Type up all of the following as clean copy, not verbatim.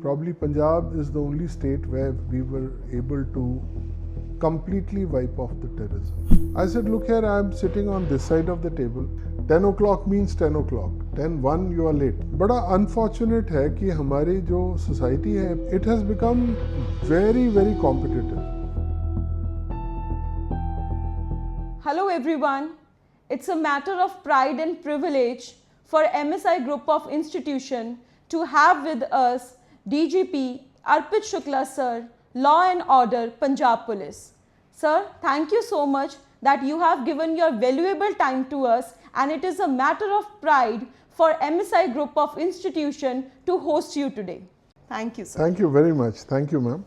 Probably Punjab is the only state where we were able to completely wipe off the terrorism. I said, look here, I am sitting on this side of the table. 10 o'clock means 10 o'clock. 10:01 you are late. बड़ा unfortunate है कि हमारी जो society है, it has become very, very competitive. Hello everyone. It's a matter of pride and privilege for MSI Group of Institution to have with us DGP Arpit Shukla Sir, Law and Order, Punjab Police. Sir, thank you so much that you have given your valuable time to us, and it is a matter of pride for MSI Group of Institution to host you today. Thank you, sir. Thank you very much. Thank you, ma'am.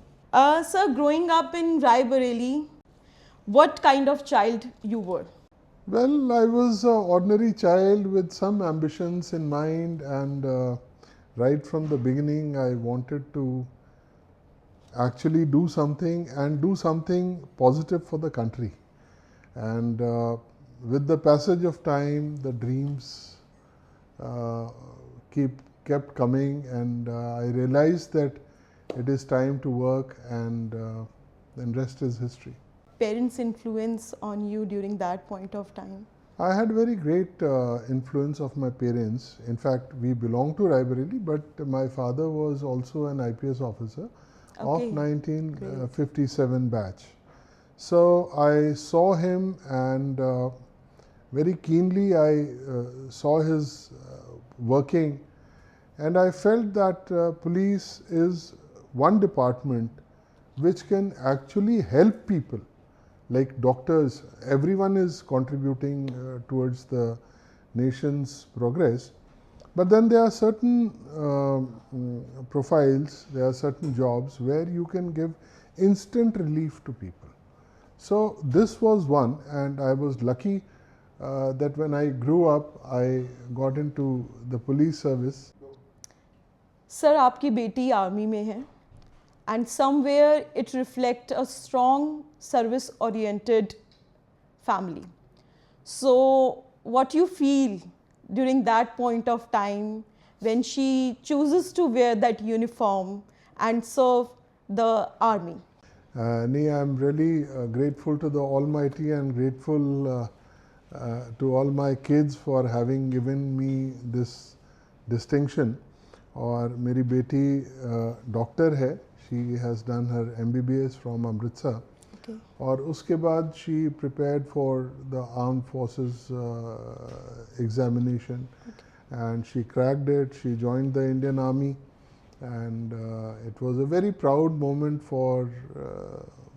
Sir, growing up in Raebareli, what kind of child you were? Well, I was an ordinary child with some ambitions in mind, and right from the beginning I wanted to actually do something and do something positive for the country. And with the passage of time, the dreams kept coming, and I realized that it is time to work, and then rest is history. Parents' influence on you during that point of time? I had very great influence of my parents. In fact, we belong to Raebareli, but my father was also an IPS officer of 1957 batch. So I saw him, and very keenly I saw his working, and I felt that police is one department which can actually help people. Like doctors, everyone is contributing towards the nation's progress, but then there are certain profiles, there are certain jobs where you can give instant relief to people. So this was one, and I was lucky that when I grew up, I got into the police service. Sir, आपकी बेटी army में है, and somewhere it reflects a strong service-oriented family. So what you feel during that point of time when she chooses to wear that uniform and serve the army? I'm really grateful to the Almighty and grateful to all my kids for having given me this distinction. और मेरी बेटी doctor है, she has done her MBBS from Amritsar. और उसके बाद she prepared for the armed forces examination, and she cracked it. She joined the Indian Army, and it was a very proud moment for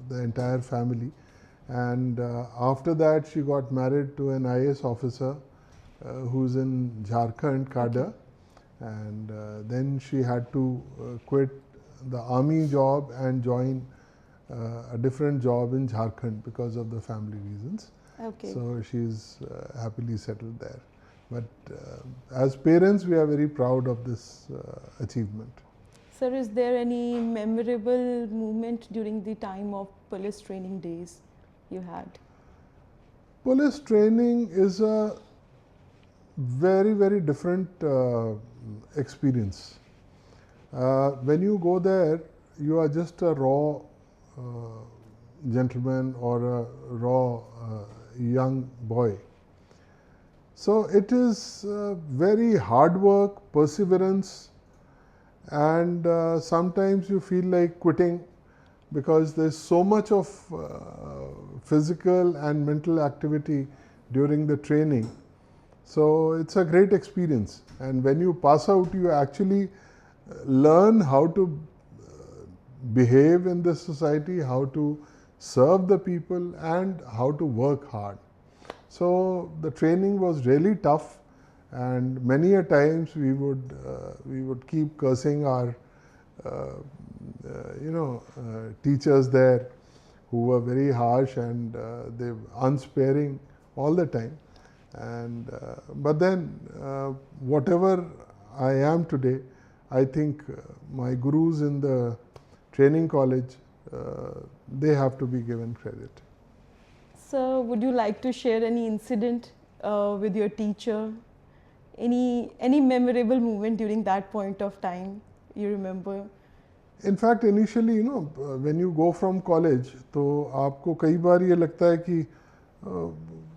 the entire family. And after that she got married to an IAS officer who's in Jharkhand cadre, and then she had to quit the army job and join a different job in Jharkhand because of the family reasons. So she's happily settled there. But as parents, we are very proud of this achievement. Sir, is there any memorable moment during the time of police training days you had? Police training is a very, very different experience. When you go there, you are just a raw gentleman or a raw young boy. So it is very hard work, perseverance, and sometimes you feel like quitting because there's so much of physical and mental activity during the training. So it's a great experience, and when you pass out, you actually learn how to behave in this society, how to serve the people, and how to work hard. So the training was really tough, and many a times we would keep cursing our teachers there, who were very harsh and they were unsparing all the time. And but then whatever I am today, I think my gurus in the training college, they have to be given credit. So would you like to share any incident with your teacher? Any memorable moment during that point of time you remember? In fact, initially, when you go from college, तो आपको कई बार ये लगता है कि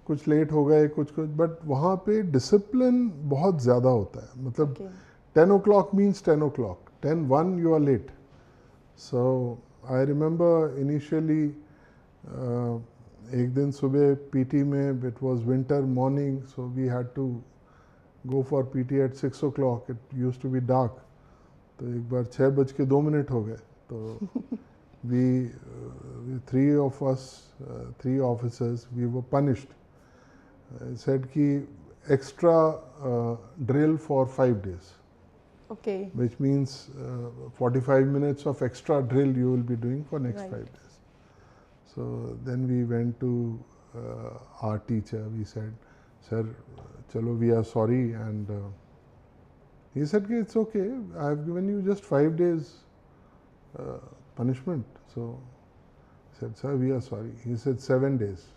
कुछ late हो गए, कुछ बट वहाँ पे डिसिप्लिन बहुत ज़्यादा होता है. मतलब 10 o'clock means 10 o'clock. 10:01 you are late. So I remember initially एक दिन सुबह PT में, it was winter morning, so we had to go for PT at 6 o'clock. It used to be dark. तो एक बार 6:02 हो गए. तो we three of us, 3 officers, we were punished. Said कि extra drill for 5 days. Okay. Which means 45 minutes of extra drill you will be doing for next 5 days. So then we went to our teacher. We said, "Sir, chalo, we are sorry." And he said, "It's okay. I have given you just 5 days punishment." So I said, "Sir, we are sorry." He said, 7 days.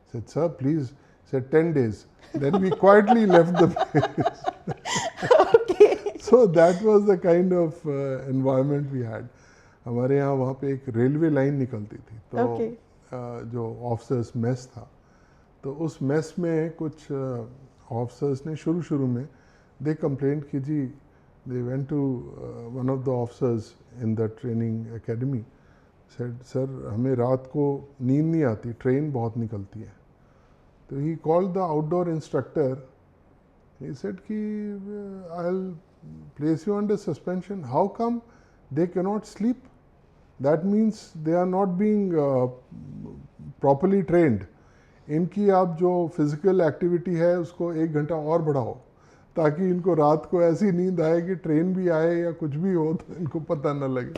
I said, "Sir, please." He said, 10 days. Then we quietly left the place. Okay. So that was the kind of environment we had. हमारे यहाँ वहाँ पे एक railway line निकलती थी, तो जो officers mess था, तो उस मेस में कुछ ऑफिसर्स ने शुरू में दे कंप्लेंट की जी, they went to one of the officers in the training academy, said sir हमें रात को नींद नहीं आती, ट्रेन बहुत निकलती है. तो he called the outdoor instructor. He said कि I'll place you under suspension. How come they cannot sleep? That means they are not being properly trained. इनकी आप जो फिजिकल एक्टिविटी है उसको 1 घंटा और बढ़ाओ, ताकि इनको रात को ऐसी नींद आए कि ट्रेन भी आए या कुछ भी हो तो इनको पता न लगे.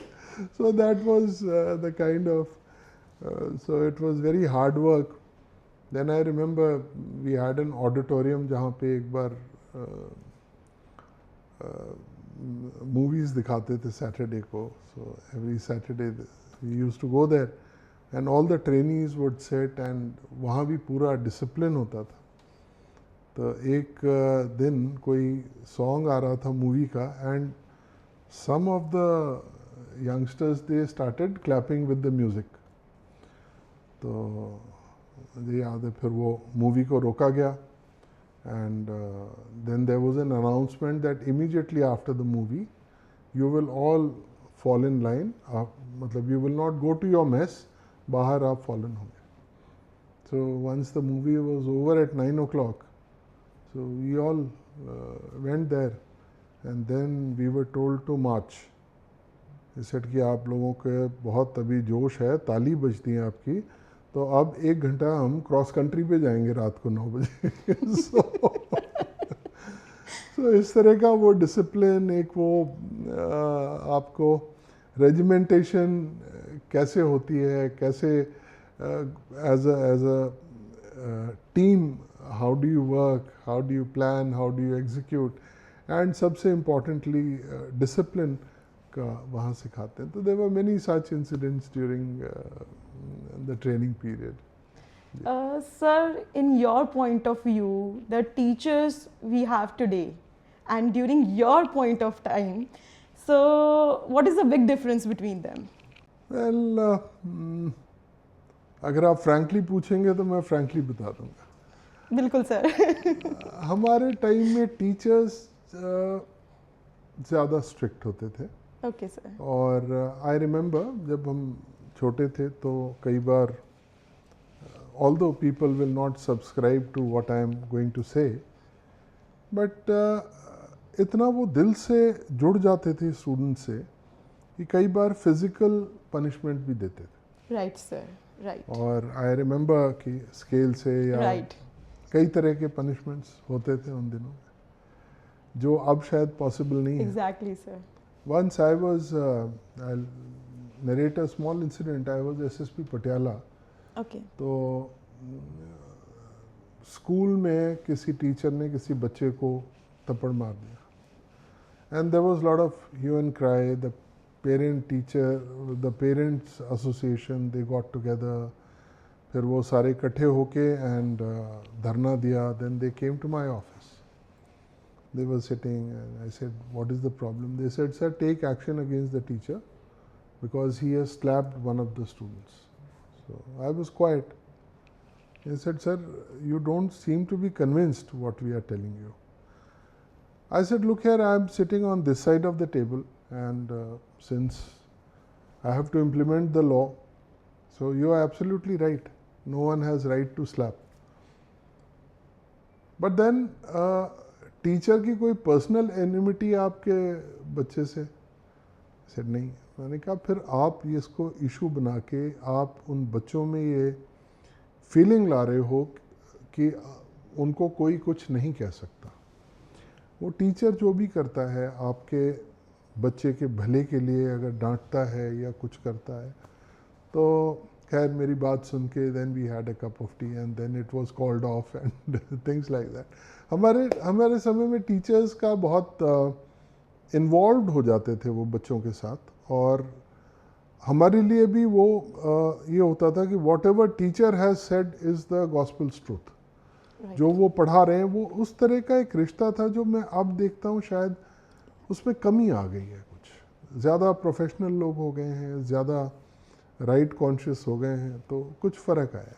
So that was the kind of, so it was very hard work. Then I remember we had an auditorium जहाँ पे एक बार movies दिखाते थे Saturday को. So every Saturday we used to go there and all the trainees would sit and वहाँ भी पूरा discipline होता था. तो एक दिन कोई song आ रहा था movie का and some of the youngsters they started clapping with the music. तो मुझे याद है फिर वो मूवी को रोका गया and then there was an announcement that immediately after the movie you will all fall in line. मतलब you will not go to your mess, बाहर आप fallen होंगे. So once the movie was over at 9 o'clock, so we all went there and then we were told to march. He said कि आप लोगों के बहुत अभी जोश है, ताली बजती है आपकी, तो अब 1 घंटा हम क्रॉस कंट्री पे जाएंगे रात को 9 बजे. so इस तरह का वो डिसिप्लिन, एक वो आपको रेजिमेंटेशन कैसे होती है, कैसे as a team how do you work, how do you plan, how do you execute, and सबसे इम्पोर्टेंटली डिसिप्लिन का वहाँ सिखाते हैं. तो there were many such incidents during the training period. Sir, in your point of view, the teachers we have today and during your point of time, so what is the big difference between them? Well, अगर आप frankly पूछेंगे तो मैं frankly बता दूंगा. बिल्कुल sir. हमारे time में टीचर्स ज़्यादा स्ट्रिक्ट होते थे. Okay sir. और आई रिमेंबर जब हम छोटे थे तो कई बार, although people will not subscribe to what I am going to say, but इतना वो दिल से जुड़ जाते थे स्टूडेंट से कि कई बार फिजिकल पनिशमेंट भी देते थे. Right sir, right. और आई रिमेंबर कि स्केल से या कई तरह के पनिशमेंट्स होते थे उन दिनों में, जो अब शायद पॉसिबल नहीं है. Exactly sir. Once I was, I'll narrate a small incident. I was SSP Patiala. Okay. तो स्कूल में किसी टीचर ने किसी बच्चे को थप्पड़ मार दिया. And there was a lot of hue and cry. The parents association, they got together. फिर वो सारे इकट्ठे होके and धरना दिया. Then they came to my office. They were sitting and I said, what is the problem? They said, sir, take action against the teacher. because he has slapped one of the students. So I was quiet. He said, "Sir, you don't seem to be convinced what we are telling you." I said, "Look here, I am sitting on this side of the table, and since I have to implement the law, so you are absolutely right. No one has right to slap." But then teacher की कोई personal एनिमिटी आपके बच्चे से? said नहीं. मैंने कहा फिर आप ये इसको इशू बना के आप उन बच्चों में ये फीलिंग ला रहे हो कि उनको कोई कुछ नहीं कह सकता. वो टीचर जो भी करता है आपके बच्चे के भले के लिए, अगर डांटता है या कुछ करता है, तो खैर मेरी बात सुन के then we had a cup of tea and then it was called off and things like that. हमारे समय में टीचर्स का बहुत इन्वॉल्व हो जाते थे वो बच्चों के साथ, और हमारे लिए भी वो ये होता था कि what ever teacher has said is the gospels truth. जो वो पढ़ा रहे हैं वो उस तरह का एक रिश्ता था जो मैं अब देखता हूँ शायद उसमें कमी आ गई है. कुछ ज़्यादा प्रोफेशनल लोग हो गए हैं, ज़्यादा राइट कॉन्शियस हो गए हैं, तो कुछ फ़र्क आया है.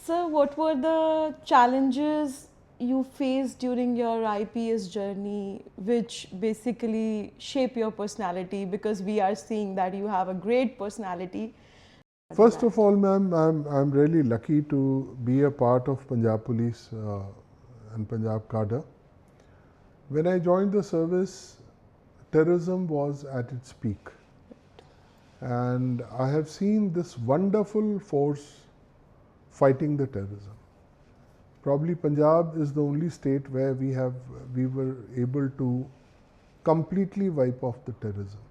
Sir, what were the challenges you faced during your IPS journey which basically shape your personality, because we are seeing that you have a great personality? First of all, ma'am, I'm really lucky to be a part of Punjab Police and Punjab cadre. When I joined the service, terrorism was at its peak, and I have seen this wonderful force fighting the terrorism. Probably Punjab is the only state where we were able to completely wipe off the terrorism.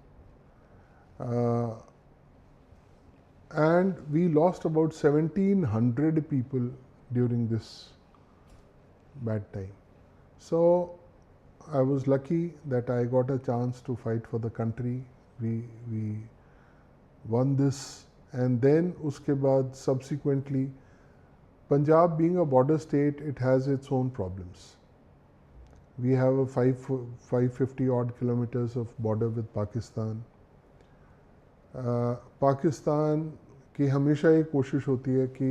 And we lost about 1,700 people during this bad time. So I was lucky that I got a chance to fight for the country. We won this, and then uske baad subsequently, Punjab being a border state, it has its own problems. We have a 550 odd kilometers of border with Pakistan. Pakistan की हमेशा ये कोशिश होती है कि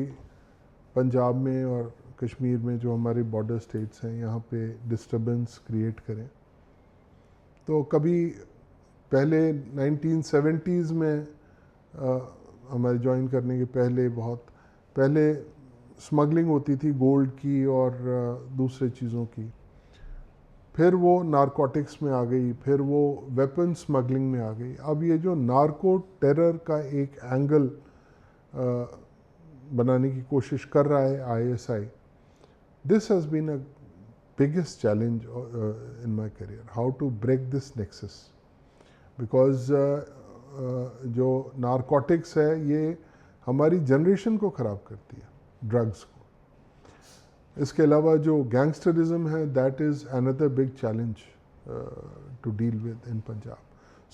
पंजाब में और कश्मीर में जो हमारे बॉर्डर स्टेट्स हैं यहाँ पे डिस्टर्बेंस क्रिएट करें. तो कभी पहले 1970s में हमारे ज्वाइन करने के पहले स्मगलिंग होती थी गोल्ड की और दूसरे चीज़ों की. फिर वो नारकोटिक्स में आ गई, फिर वो वेपन स्मगलिंग में आ गई. अब ये जो नार्को टेरर का एक एंगल बनाने की कोशिश कर रहा है ISI, this has been a biggest challenge in my career, how to break this nexus. Because जो नारकोटिक्स है ये हमारी जनरेशन को ख़राब करती है, ड्रग्स को. इसके अलावा जो गैंगस्टरिज्म है, that is another big challenge to deal with in Punjab.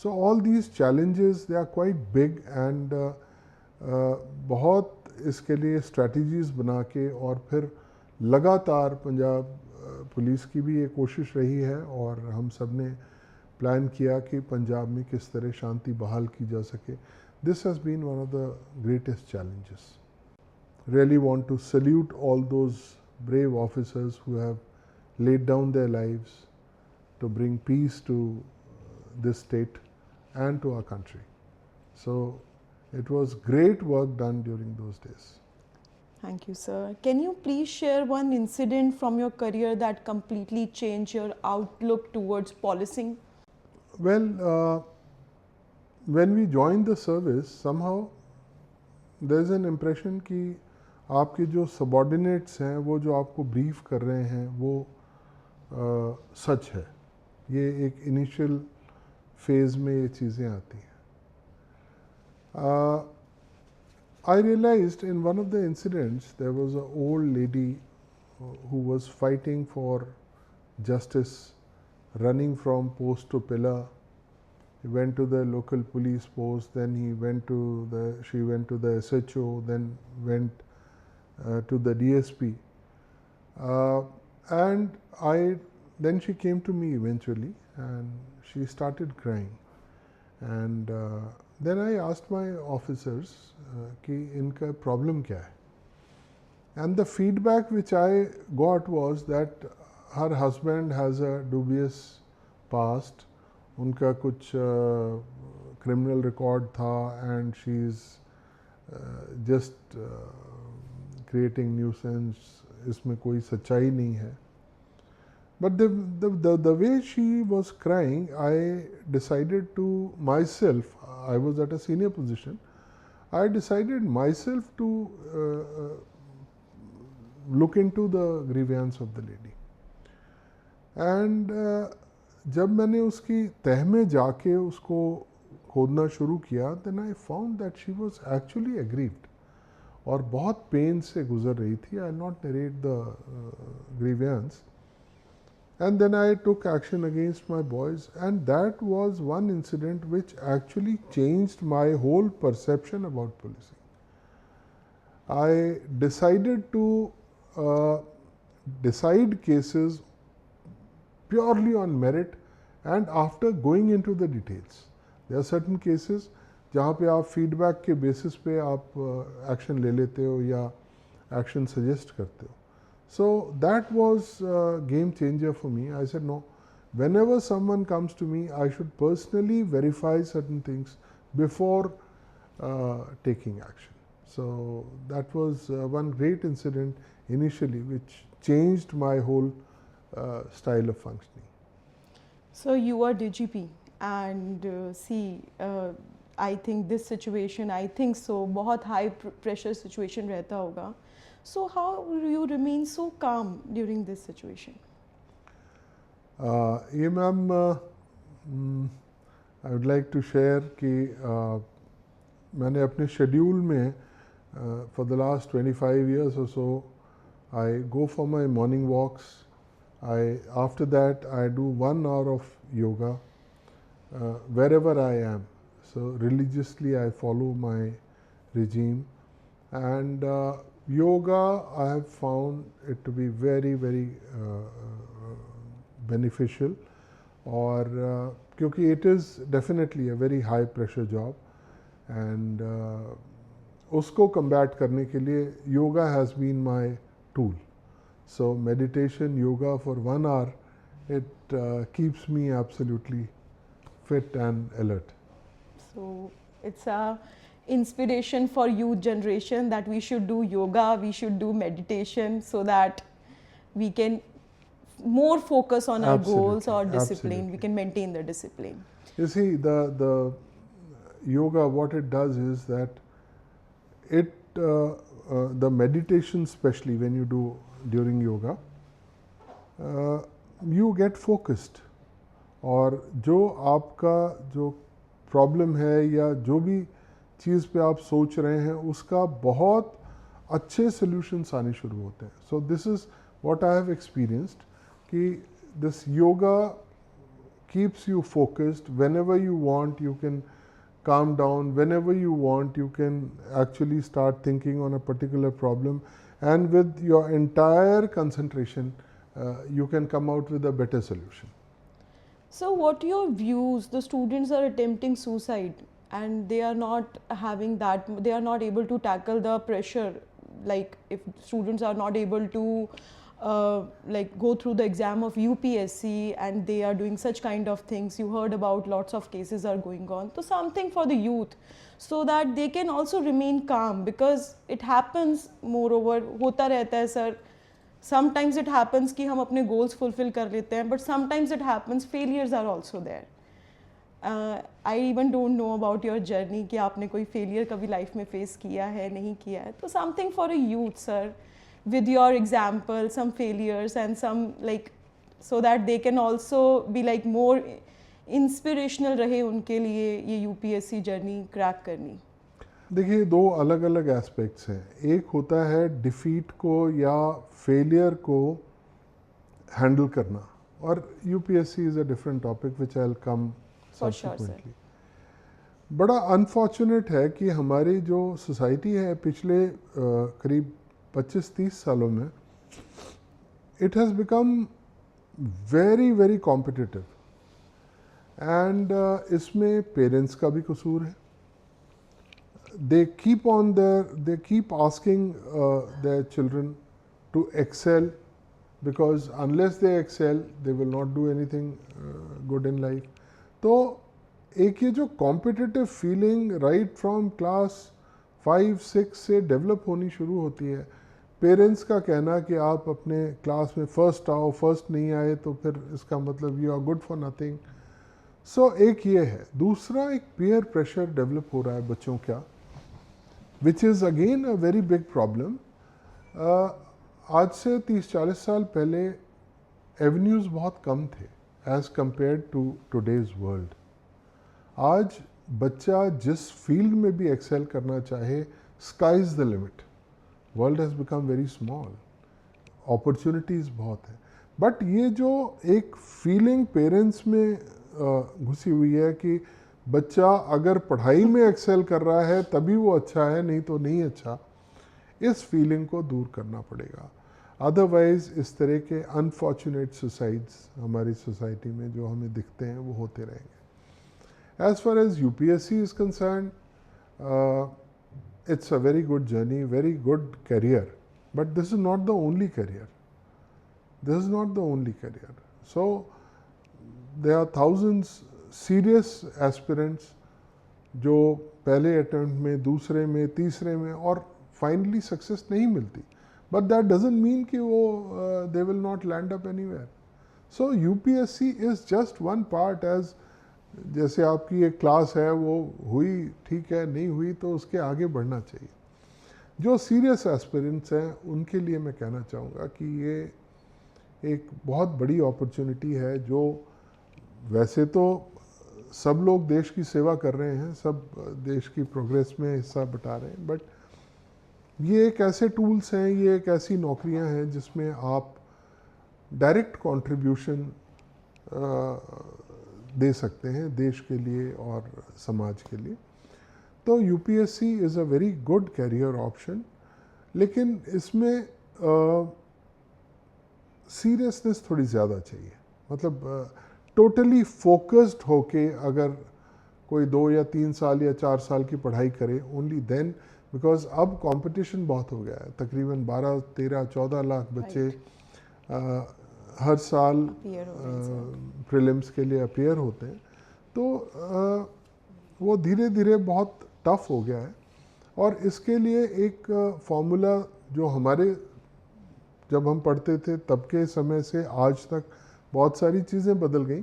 So all these challenges they are quite big, and बहुत इसके लिए स्ट्रैटेजीज़ बना के और फिर लगातार पंजाब पुलिस की भी ये कोशिश रही है और हम सब ने प्लान किया कि पंजाब में किस तरह शांति बहाल की जा सके. This has been one of the greatest challenges. Really want to salute all those brave officers who have laid down their lives to bring peace to this state and to our country. So it was great work done during those days. Thank you, sir. Can you please share one incident from your career that completely changed your outlook towards policing? Well, when we joined the service, somehow there is an impression कि आपके जो subordinates हैं वो जो आपको brief कर रहे हैं वो सच है. ये एक इनिशियल फेज़ में ये चीज़ें आती हैं. I realized in one of the incidents there was an old lady who was fighting for justice, running from post to pillar. He went to the local police post, then she went to the SHO, then went to the DSP, and then she came to me eventually and she started crying. And then I asked my officers कि इनका problem क्या है. And the feedback which I got was that her husband has a dubious past. उनका कुछ criminal record था, and she's just creating nuisance. इसमें कोई सच्चाई नहीं है. But the way she was crying, I decided to myself, I was at a senior position, I decided myself to look into the grievance of the lady. And जब मैंने उसकी तह में जाके उसको खोदना शुरू किया, then I found that she was actually aggrieved और बहुत पेन से गुजर रही थी. I will not narrate the grievance. And then I took action against my boys, and that was one incident which actually changed my whole perception about policing. I decided to decide cases purely on merit and after going into the details. There are certain cases जहाँ पे आप feedback के basis पे आप action ले लेते हो या action suggest करते हो. So that was a game changer for me. I said, no, whenever someone comes to me, I should personally verify certain things before taking action. So that was one great incident initially which changed my whole style of functioning. So you are DGP and I think this situation, I think so, बहुत high pressure situation रहता होगा. So how do you remain so calm during this situation? ये ma'am I would like to share कि मैंने अपने schedule में for the last 25 years or so, I go for my morning walks. After that I do 1 hour of yoga wherever I am. So religiously I follow my regime, and yoga I have found it to be very beneficial, और क्योंकि it is definitely a very high pressure job, and उसको combat करने के लिए yoga has been my tool. So meditation, yoga for 1 hour, it keeps me absolutely fit and alert. So it's a inspiration for youth generation that we should do yoga, we should do meditation, so that we can more focus on our goals or discipline. Absolutely. We can maintain the discipline. You see, the yoga, what it does is that it the meditation, especially when you do during yoga, you get focused, और जो आपका जो problem है या जो भी चीज़ पे आप सोच रहे हैं उसका बहुत अच्छे सॉल्यूशंस आने शुरू होते हैं. So this is what I have experienced कि this yoga keeps you focused. Whenever you want, you can calm down. Whenever you want, you can actually start thinking on a particular problem, and with your entire concentration, you can come out with a better solution. So what are your views? The students are attempting suicide and they are not having that, they are not able to tackle the pressure. Like if students are not able to like go through the exam of UPSC and they are doing such kind of things, you heard about lots of cases are going on. So something for the youth so that they can also remain calm, because it happens, moreover होता रहता है sir. Sometimes it happens कि हम अपने goals fulfill कर लेते हैं, but sometimes it happens failures are also there. I even don't know about your journey कि आपने कोई failure कभी life में face किया है नहीं किया है. तो something for a youth sir, with your example, some failures and some like, so that they can also be like more inspirational रहे उनके लिए ये UPSC journey crack करनी. देखिए, दो अलग अलग एस्पेक्ट्स हैं. एक होता है डिफीट को या फेलियर को हैंडल करना, और UPSC is a different topic which I will come subsequently. बड़ा अनफॉर्चुनेट है कि हमारी जो सोसाइटी है पिछले करीब 25-30 सालों में, it has become very competitive, and इसमें पेरेंट्स का भी कसूर है. They keep asking their children to excel, because unless they excel they will not do anything good in life. तो एक ये जो competitive feeling right from class 5-6 से डेवलप होनी शुरू होती है. पेरेंट्स का कहना कि आप अपने क्लास में फर्स्ट आओ, फर्स्ट नहीं आए तो फिर इसका मतलब you are good for nothing. So एक ये है. दूसरा एक पीयर प्रेशर डेवलप हो रहा है बच्चों का, which is again a very big problem. आज से 30-40 साल पहले एवेन्यूज़ बहुत कम थे as compared to today's world. आज बच्चा जिस फील्ड में भी एक्सेल करना चाहे, sky is the limit. World has become very small, opportunities बहुत हैं. बट ये जो एक फीलिंग पेरेंट्स में घुसी हुई है कि बच्चा अगर पढ़ाई में एक्सेल कर रहा है तभी वो अच्छा है, नहीं तो नहीं अच्छा, इस फीलिंग को दूर करना पड़ेगा. अदरवाइज़ इस तरह के अनफॉर्चुनेट सुसाइड्स हमारी सोसाइटी में जो हमें दिखते हैं वो होते रहेंगे. As far as UPSC is concerned, it's a very good journey, very good career, but this is not the only career. This is not the only career. So there are thousands serious aspirants जो पहले attempt में, दूसरे में, तीसरे में और finally success नहीं मिलती. बट दैट डजंट मीन कि वो they will not land up anywhere. So UPSC is just one part. As जैसे आपकी एक क्लास है, वो हुई ठीक है, नहीं हुई तो उसके आगे बढ़ना चाहिए. जो सीरियस एस्पिरेंट्स हैं उनके लिए मैं कहना चाहूँगा कि ये एक बहुत बड़ी अपॉर्चुनिटी है. जो वैसे तो सब लोग देश की सेवा कर रहे हैं, सब देश की प्रोग्रेस में हिस्सा बटा रहे हैं, बट ये एक ऐसे टूल्स हैं, ये एक ऐसी नौकरियां हैं जिसमें आप डायरेक्ट कंट्रीब्यूशन दे सकते हैं देश के लिए और समाज के लिए. तो UPSC is a very good career option, लेकिन इसमें सीरियसनेस थोड़ी ज़्यादा चाहिए. मतलब टोटली फोकस्ड होके अगर कोई 2 या 3 साल या 4 साल की पढ़ाई करे, ओनली देन, बिकॉज अब कंपटीशन बहुत हो गया है. तकरीबन 12, 13, 14 लाख बच्चे हर साल प्रीलिम्स के लिए अपीयर होते हैं. तो वो धीरे धीरे बहुत टफ हो गया है. और इसके लिए एक फॉर्मूला जो हमारे जब हम पढ़ते थे तब के समय से आज तक बहुत सारी चीज़ें बदल गई,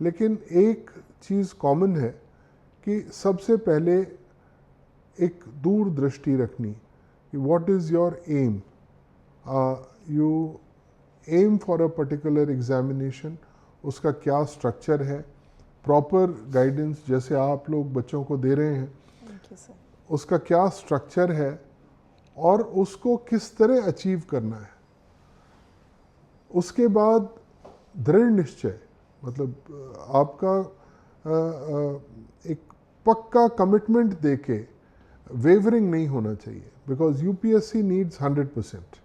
लेकिन एक चीज़ कॉमन है कि सबसे पहले एक दूरदृष्टि रखनी कि what is your aim. You aim for a particular examination, उसका क्या स्ट्रक्चर है, प्रॉपर गाइडेंस जैसे आप लोग बच्चों को दे रहे हैं, उसका क्या स्ट्रक्चर है और उसको किस तरह अचीव करना है. उसके बाद दृढ़ निश्चय, मतलब आपका एक पक्का कमिटमेंट देके वेवरिंग नहीं होना चाहिए, because UPSC needs 100%.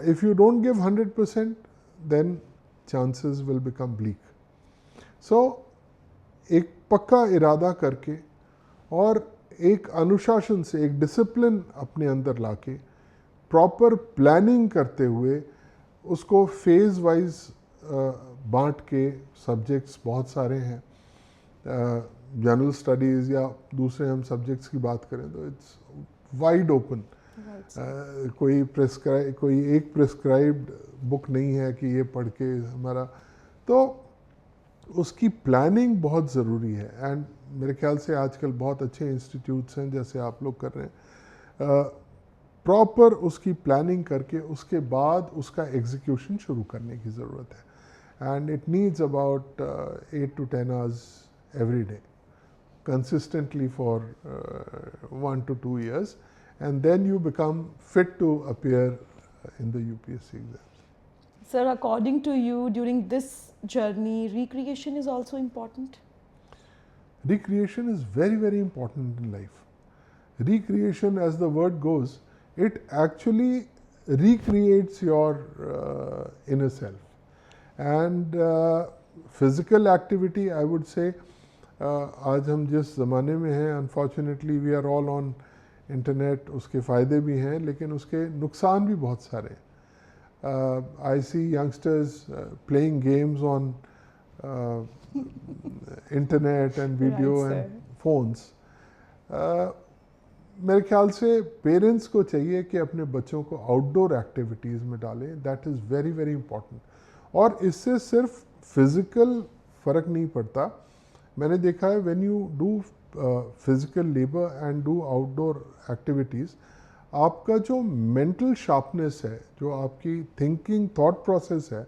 If you don't give 100%, then chances will become bleak. So एक पक्का इरादा करके और एक अनुशासन से, एक डिसिप्लिन अपने अंदर लाके, प्रॉपर प्लानिंग करते हुए उसको फेज वाइज बांट के, सब्जेक्ट्स बहुत सारे हैं, जनरल स्टडीज़ या दूसरे हम सब्जेक्ट्स की बात करें तो इट्स वाइड ओपन. कोई एक प्रिस्क्राइब्ड बुक नहीं है कि ये पढ़ के हमारा, तो उसकी प्लानिंग बहुत ज़रूरी है. एंड मेरे ख्याल से आजकल बहुत अच्छे इंस्टीट्यूट्स हैं जैसे आप लोग कर रहे हैं. प्रॉपर उसकी प्लानिंग करके उसके बाद उसका एग्जीक्यूशन शुरू करने की ज़रूरत है. And it needs about 8 to 10 hours every day, consistently for 1 to 2 years, and then you become fit to appear in the UPSC exams. Sir, according to you, during this journey, recreation is also important? Recreation is very, very important in life. Recreation, as the word goes, it actually recreates your inner self. And physical activity I would say आज हम जिस ज़माने में हैं, unfortunately we are all on internet, उसके फ़ायदे भी हैं लेकिन उसके नुकसान भी बहुत सारे हैं. I see youngsters playing games on internet and video and phones. मेरे ख्याल से पेरेंट्स को चाहिए कि अपने बच्चों को आउटडोर एक्टिविटीज़ में डालें. That is very very important. और इससे सिर्फ फिज़िकल फ़र्क नहीं पड़ता. मैंने देखा है when you do physical labour and do outdoor activities, आपका जो मेंटल शार्पनेस है, जो आपकी थिंकिंग थॉट प्रोसेस है,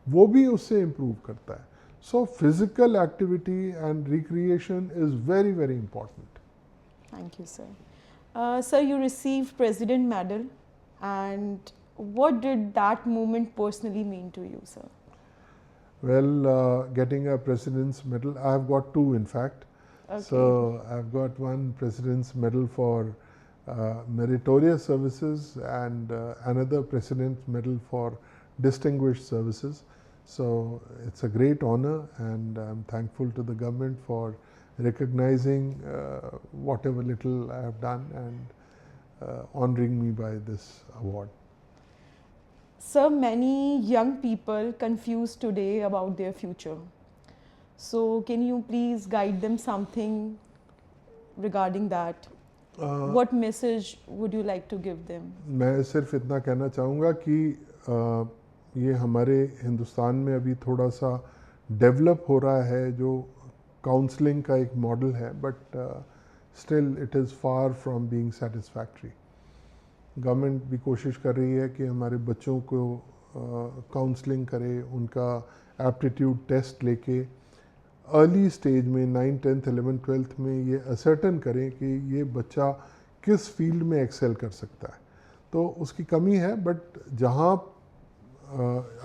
वो भी उससे इम्प्रूव करता है. So physical activity and recreation is very very important. Thank you, sir. Sir, you received President Medal, and what did that moment personally mean to you, sir? Well, getting a President's Medal, I have got two in fact. Okay. So, I have got one President's Medal for meritorious services and another President's Medal for distinguished services. So, it's a great honor and I'm thankful to the government for recognizing whatever little I have done and honoring me by this award. Sir, many young people confused today about their future. So, can you please guide them something regarding that? What message would you like to give them? मैं सिर्फ इतना कहना चाहूँगा कि ये हमारे हिंदुस्तान में अभी थोड़ा सा डेवलप हो रहा है जो काउंसलिंग का एक मॉडल है, but still it is far from being satisfactory. Government भी कोशिश कर रही है कि हमारे बच्चों को काउंसलिंग करे, उनका एप्टीट्यूड टेस्ट लेके अर्ली स्टेज में 9, 10th, 11th, 12th में ये असर्टन करें कि ये बच्चा किस फील्ड में एक्सेल कर सकता है. तो उसकी कमी है, बट जहाँ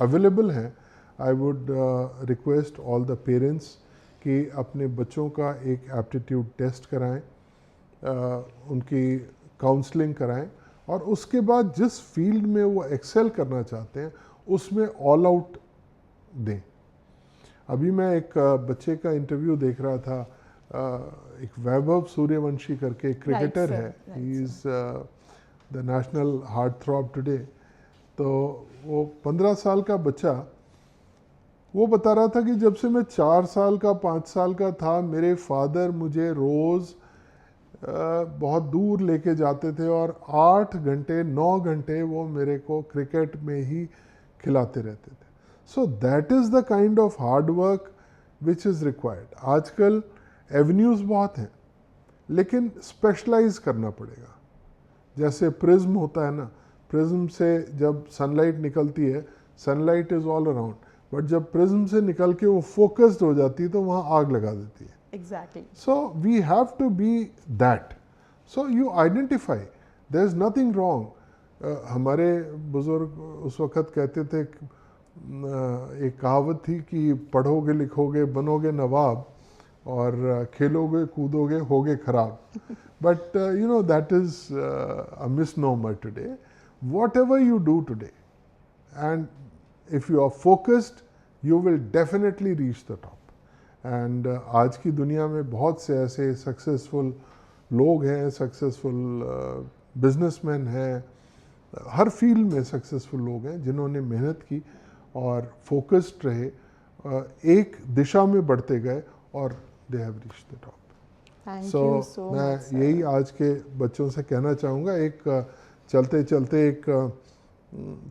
अवेलेबल हैं I would request all the parents कि अपने बच्चों का एक एप्टीट्यूड टेस्ट कराएं, उनकी काउंसलिंग कराएं और उसके बाद जिस फील्ड में वो एक्सेल करना चाहते हैं उसमें ऑल आउट दें. अभी मैं एक बच्चे का इंटरव्यू देख रहा था, एक वैभव सूर्यवंशी करके क्रिकेटर है, he is the national heart throb today. तो वो 15 साल का बच्चा, वो बता रहा था कि जब से मैं 4 साल का 5 साल का था, मेरे फादर मुझे रोज़ बहुत दूर लेके जाते थे और 8 घंटे 9 घंटे वो मेरे को क्रिकेट में ही खिलाते रहते थे. So that is the kind of hard work which is required. आजकल एवेन्यूज़ बहुत हैं लेकिन स्पेशलाइज करना पड़ेगा. जैसे प्रिज्म होता है ना, प्रिज्म से जब सनलाइट निकलती है, sunlight is all around, but जब प्रिज्म से निकल के वो फोकस्ड हो जाती है तो वहाँ आग लगा देती है. Exactly. So we have to be that. So you identify. There is nothing wrong. हमारे बुजुर्ग उस वक़्त कहते थे, एक कहावत थी कि पढ़ोगे लिखोगे बनोगे नवाब और खेलोगे कूदोगे होगे खराब. But you know that is a misnomer today. Whatever you do today, and if you are focused, you will definitely reach the top. And आज की दुनिया में बहुत से ऐसे सक्सेसफुल लोग हैं, सक्सेसफुल बिजनेसमैन हैं, हर फील्ड में सक्सेसफुल लोग हैं जिन्होंने मेहनत की और फोकस्ड रहे, एक दिशा में बढ़ते गए और they have reached the top. So मैं यही आज के बच्चों से कहना चाहूँगा. एक चलते चलते एक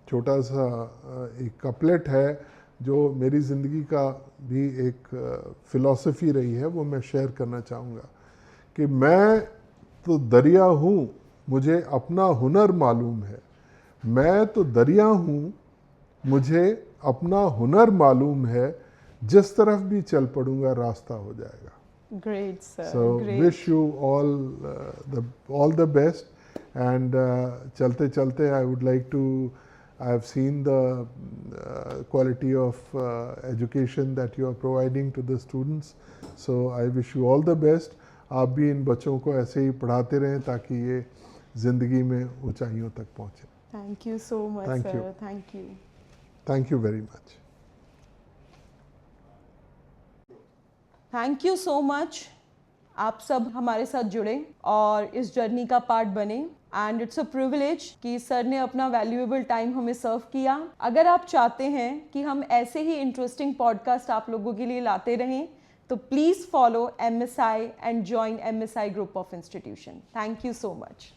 छोटा सा एक कपलेट है जो मेरी ज़िंदगी का भी एक फ़िलॉसफी रही है, वो मैं शेयर करना चाहूँगा कि मैं तो दरिया हूँ, मुझे अपना हुनर मालूम है. मैं तो दरिया हूँ, मुझे अपना हुनर मालूम है, जिस तरफ भी चल पड़ूंगा रास्ता हो जाएगा. Great, sir. So Great. wish you all the best. And chalte chalte, I would like to. I have seen the quality of education that you are providing to the students. So I wish you all the best. आप भी इन बच्चों को ऐसे ही पढ़ाते रहें ताकि ये ज़िंदगी में ऊंचाइयों तक पहुँचे. Thank you so much, Thank sir. you. Thank you. Thank you very much. Thank you so much, आप सब हमारे साथ जुड़े और इस जर्नी का पार्ट बने एंड इट्स अ प्रिविलेज कि सर ने अपना वैल्यूएबल टाइम हमें सर्व किया। अगर आप चाहते हैं कि हम ऐसे ही इंटरेस्टिंग पॉडकास्ट आप लोगों के लिए लाते रहें तो please follow MSI and join MSI group of institution. Thank you so much.